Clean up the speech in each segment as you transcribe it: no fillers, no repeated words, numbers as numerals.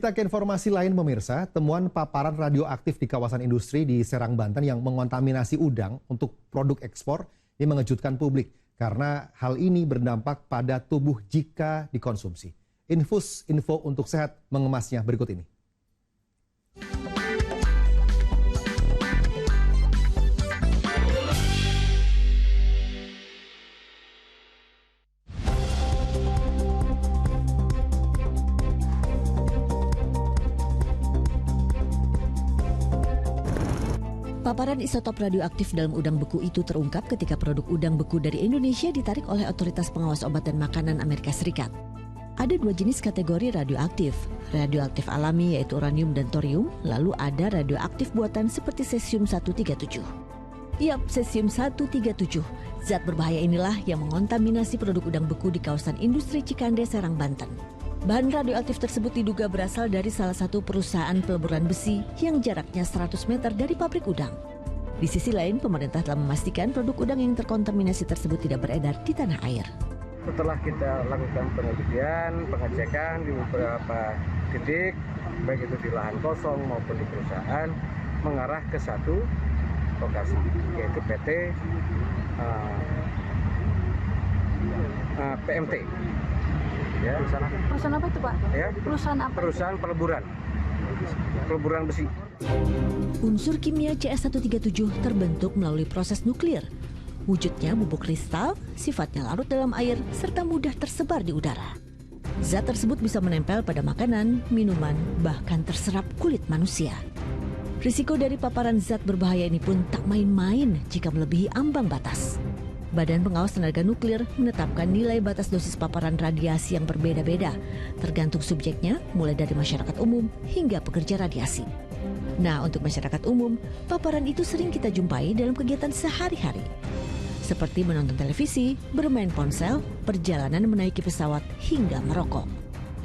Kita ke informasi lain pemirsa, temuan paparan radioaktif di kawasan industri di Serang, Banten yang mengontaminasi udang untuk produk ekspor ini mengejutkan publik karena hal ini berdampak pada tubuh jika dikonsumsi. Info untuk sehat mengemasnya berikut ini. Paparan isotop radioaktif dalam udang beku itu terungkap ketika produk udang beku dari Indonesia ditarik oleh Otoritas Pengawas Obat dan Makanan Amerika Serikat. Ada dua jenis kategori radioaktif alami yaitu uranium dan thorium, lalu ada radioaktif buatan seperti cesium-137. Yap, cesium-137, zat berbahaya inilah yang mengontaminasi produk udang beku di kawasan industri Cikande, Serang, Banten. Bahan radioaktif tersebut diduga berasal dari salah satu perusahaan peleburan besi yang jaraknya 100 meter dari pabrik udang. Di sisi lain, pemerintah telah memastikan produk udang yang terkontaminasi tersebut tidak beredar di tanah air. Setelah kita lakukan penelitian, pengecekan di beberapa titik, baik itu di lahan kosong maupun di perusahaan, mengarah ke satu lokasi, yaitu PT PMT. Ya. Perusahaan apa itu, Pak? Ya. Perusahaan apa? Perusahaan peleburan besi. Unsur kimia CS137 terbentuk melalui proses nuklir. Wujudnya bubuk kristal, sifatnya larut dalam air, serta mudah tersebar di udara. Zat tersebut bisa menempel pada makanan, minuman, bahkan terserap kulit manusia. Risiko dari paparan zat berbahaya ini pun tak main-main jika melebihi ambang batas. Badan Pengawas Tenaga Nuklir menetapkan nilai batas dosis paparan radiasi yang berbeda-beda, tergantung subjeknya mulai dari masyarakat umum hingga pekerja radiasi. Nah, untuk masyarakat umum, paparan itu sering kita jumpai dalam kegiatan sehari-hari. Seperti menonton televisi, bermain ponsel, perjalanan menaiki pesawat, hingga merokok.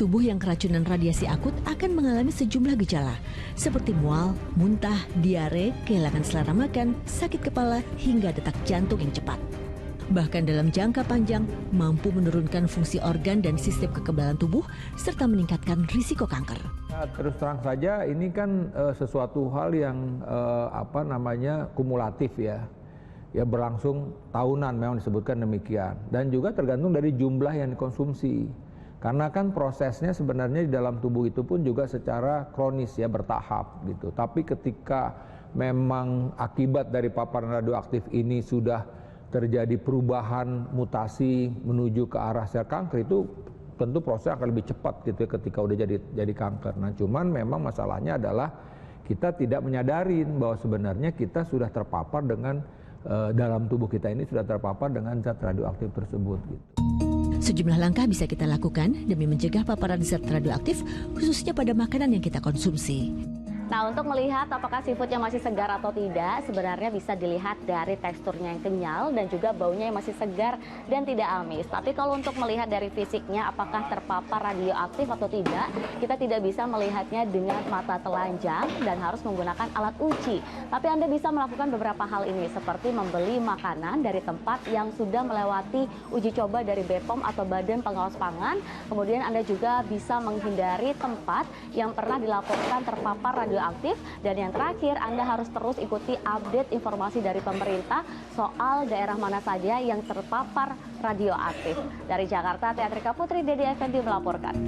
Tubuh yang keracunan radiasi akut akan mengalami sejumlah gejala, seperti mual, muntah, diare, kehilangan selera makan, sakit kepala, hingga detak jantung yang cepat. Bahkan dalam jangka panjang, mampu menurunkan fungsi organ dan sistem kekebalan tubuh, serta meningkatkan risiko kanker. Terus terang saja, ini kan sesuatu hal yang kumulatif ya berlangsung tahunan, memang disebutkan demikian. Dan juga tergantung dari jumlah yang dikonsumsi. Karena kan prosesnya sebenarnya di dalam tubuh itu pun juga secara kronis ya, bertahap gitu. Tapi ketika memang akibat dari paparan radioaktif ini sudah terjadi perubahan mutasi menuju ke arah sel kanker, itu tentu proses akan lebih cepat gitu ya ketika udah jadi kanker. Nah, cuman memang masalahnya adalah kita tidak menyadari bahwa sebenarnya kita sudah terpapar dengan dalam tubuh kita ini sudah terpapar dengan zat radioaktif tersebut gitu. Sejumlah langkah bisa kita lakukan demi mencegah paparan zat radioaktif khususnya pada makanan yang kita konsumsi. Nah, untuk melihat apakah seafoodnya masih segar atau tidak, sebenarnya bisa dilihat dari teksturnya yang kenyal dan juga baunya yang masih segar dan tidak amis. Tapi kalau untuk melihat dari fisiknya apakah terpapar radioaktif atau tidak, kita tidak bisa melihatnya dengan mata telanjang dan harus menggunakan alat uji. Tapi Anda bisa melakukan beberapa hal ini, seperti membeli makanan dari tempat yang sudah melewati uji coba dari BPOM atau Badan Pengawas Pangan. Kemudian Anda juga bisa menghindari tempat yang pernah dilaporkan terpapar radioaktif. Dan yang terakhir, Anda harus terus ikuti update informasi dari pemerintah soal daerah mana saja yang terpapar radioaktif. Dari Jakarta, Teatrika Putri, Dede Effendi melaporkan.